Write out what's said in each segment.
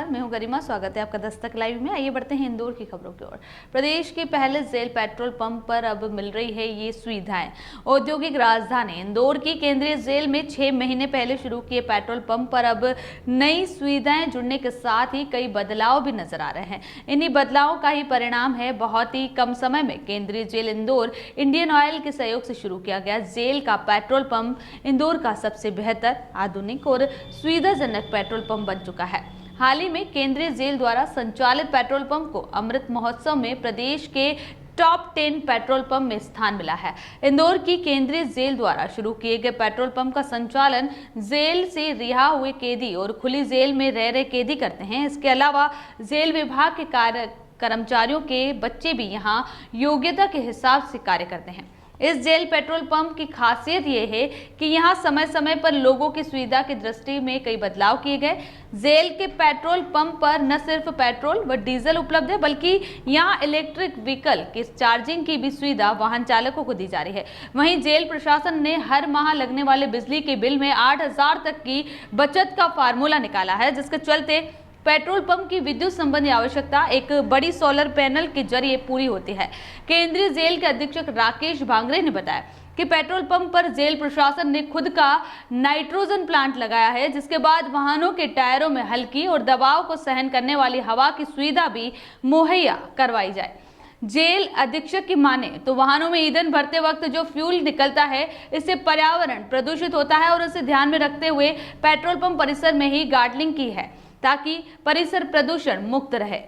नमस्कार, मैं हूं गरिमा। स्वागत है आपका दस्तक लाइव में। आइए बढ़ते हैं इंदौर की खबरों की ओर। प्रदेश के पहले जेल पेट्रोल पंप पर अब मिल रही है ये सुविधाएं। औद्योगिक राजधानी इंदौर की केंद्रीय जेल में 6 महीने पहले शुरू किए पेट्रोल पंप पर अब नई सुविधाएं जुड़ने के साथ ही कई बदलाव भी नजर आ रहे हैं। इन्हीं बदलावों का ही परिणाम है बहुत ही कम समय में केंद्रीय जेल इंदौर इंडियन ऑयल के सहयोग से शुरू किया गया जेल का पेट्रोल पंप इंदौर का सबसे बेहतर, आधुनिक और सुविधाजनक पेट्रोल पंप बन चुका है। हाल ही में केंद्रीय जेल द्वारा संचालित पेट्रोल पंप को अमृत महोत्सव में प्रदेश के टॉप 10 पेट्रोल पंप में स्थान मिला है। इंदौर की केंद्रीय जेल द्वारा शुरू किए गए पेट्रोल पंप का संचालन जेल से रिहा हुए कैदी और खुली जेल में रह रहे कैदी करते हैं। इसके अलावा जेल विभाग के कर्मचारियों के बच्चे भी यहां योग्यता के हिसाब से कार्य करते हैं। इस जेल पेट्रोल पंप की खासियत यह है कि यहां समय समय पर लोगों की सुविधा की दृष्टि में कई बदलाव किए गए। जेल के पेट्रोल पंप पर न सिर्फ पेट्रोल व डीजल उपलब्ध है, बल्कि यहां इलेक्ट्रिक व्हीकल की चार्जिंग की भी सुविधा वाहन चालकों को दी जा रही है। वहीं जेल प्रशासन ने हर माह लगने वाले बिजली के बिल में 8,000 तक की बचत का फार्मूला निकाला है, जिसके चलते पेट्रोल पंप की विद्युत संबंधी आवश्यकता एक बड़ी सोलर पैनल के जरिए पूरी होती है। केंद्रीय जेल के अधीक्षक राकेश भांगरे ने बताया कि पेट्रोल पंप पर जेल प्रशासन ने खुद का नाइट्रोजन प्लांट लगाया है, जिसके बाद वाहनों के टायरों में हल्की और दबाव को सहन करने वाली हवा की सुविधा भी मुहैया करवाई जाए। जेल अधीक्षक की माने तो वाहनों में ईंधन भरते वक्त जो फ्यूल निकलता है, इससे पर्यावरण प्रदूषित होता है और इसे ध्यान में रखते हुए पेट्रोल पंप परिसर में ही गार्डनिंग की है ताकि परिसर प्रदूषण मुक्त रहे।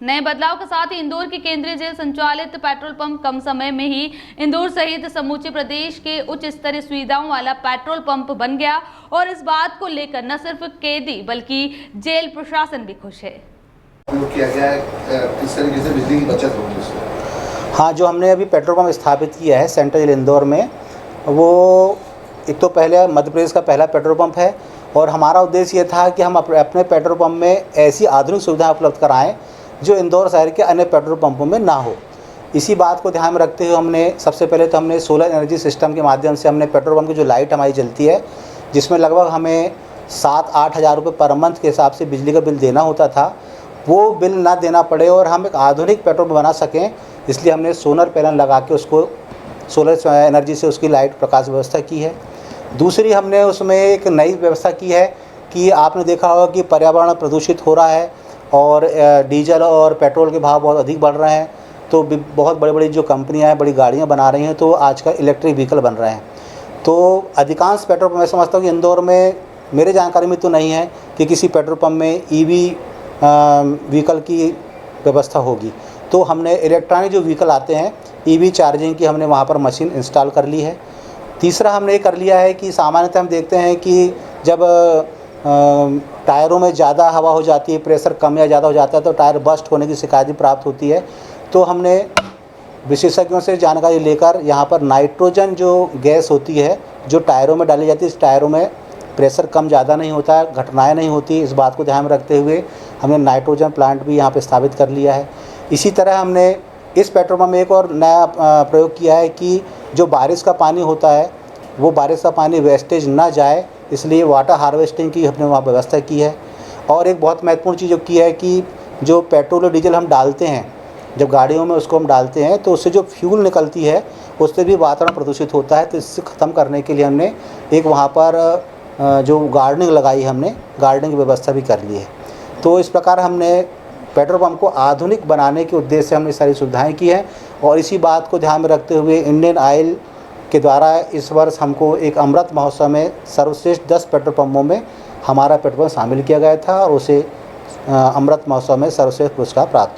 नए बदलाव के साथ ही इंदौर की केंद्रीय जेल संचालित पेट्रोल पंप कम समय में ही इंदौर सहित समूचे प्रदेश के उच्च स्तरीय सुविधाओं वाला पेट्रोल पंप बन गया और इस बात को लेकर न सिर्फ कैदी बल्कि जेल प्रशासन भी खुश है। किया गया है, किस तरीके से बिजली की बचत होगी उसमें? हाँ, जो हमने अभी पेट्रोल पंप स्थापित किया है सेंट्रल जेल इंदौर में, वो एक तो पहले मध्य प्रदेश का पहला पेट्रोल पंप है और हमारा उद्देश्य ये था कि हम अपने पेट्रोल पंप में ऐसी आधुनिक सुविधाएं उपलब्ध कराएं जो इंदौर शहर के अन्य पेट्रोल पंपों में ना हो। इसी बात को ध्यान में रखते हुए हमने सबसे पहले तो हमने सोलर एनर्जी सिस्टम के माध्यम से हमने पेट्रोल पंप की जो लाइट हमारी जलती है, जिसमें लगभग हमें 7-8 हज़ार रुपये पर मंथ के हिसाब से बिजली का बिल देना होता था, वो बिल ना देना पड़े और हम एक आधुनिक पेट्रोल पंप बना सकें, इसलिए हमने सोलर पैनल लगा के उसको सोलर एनर्जी से उसकी लाइट प्रकाश व्यवस्था की है। दूसरी हमने उसमें एक नई व्यवस्था की है कि आपने देखा होगा कि पर्यावरण प्रदूषित हो रहा है और डीजल और पेट्रोल के भाव बहुत अधिक बढ़ रहे हैं, तो बहुत बड़ी बड़ी जो कंपनियां हैं बड़ी गाड़ियां बना रही हैं, तो आजकल इलेक्ट्रिक व्हीकल बन रहे हैं। तो अधिकांश पेट्रोल पंप मैं समझता हूँ कि इंदौर में, मेरे जानकारी में तो नहीं है कि किसी पेट्रोल पंप में ईवी व्हीकल की व्यवस्था होगी। तो हमने इलेक्ट्रॉनिक जो व्हीकल आते हैं ईवी चार्जिंग की हमने वहाँ पर मशीन इंस्टॉल कर ली है। तीसरा हमने ये कर लिया है कि सामान्यतः हम देखते हैं कि जब टायरों में ज़्यादा हवा हो जाती है, प्रेशर कम या ज़्यादा हो जाता है, तो टायर बस्ट होने की शिकायत भी प्राप्त होती है। तो हमने विशेषज्ञों से जानकारी लेकर यहाँ पर नाइट्रोजन जो गैस होती है जो टायरों में डाली जाती है, इस टायरों में प्रेशर कम ज़्यादा नहीं होता है, घटनाएँ नहीं होती, इस बात को ध्यान में रखते हुए हमने नाइट्रोजन प्लांट भी यहाँ पर स्थापित कर लिया है। इसी तरह हमने इस पेट्रोल पंप में एक और नया प्रयोग किया है कि जो बारिश का पानी होता है वो बारिश का पानी वेस्टेज ना जाए, इसलिए वाटर हार्वेस्टिंग की हमने वहाँ व्यवस्था की है। और एक बहुत महत्वपूर्ण चीज़ जो की है कि जो पेट्रोल और डीजल हम डालते हैं जब गाड़ियों में उसको हम डालते हैं, तो उससे जो फ्यूल निकलती है उससे भी वातावरण प्रदूषित होता है। तो इससे ख़त्म करने के लिए हमने एक वहाँ पर जो गार्डनिंग लगाई, हमने गार्डनिंग की व्यवस्था भी कर ली है। तो इस प्रकार हमने पेट्रोल पंप को आधुनिक बनाने के उद्देश्य से हमने सारी सुविधाएं की हैं और इसी बात को ध्यान में रखते हुए इंडियन ऑयल के द्वारा इस वर्ष हमको एक अमृत महोत्सव में सर्वश्रेष्ठ 10 पेट्रोल पंपों में हमारा पेट्रोल पंप शामिल किया गया था और उसे अमृत महोत्सव में सर्वश्रेष्ठ पुरस्कार प्राप्त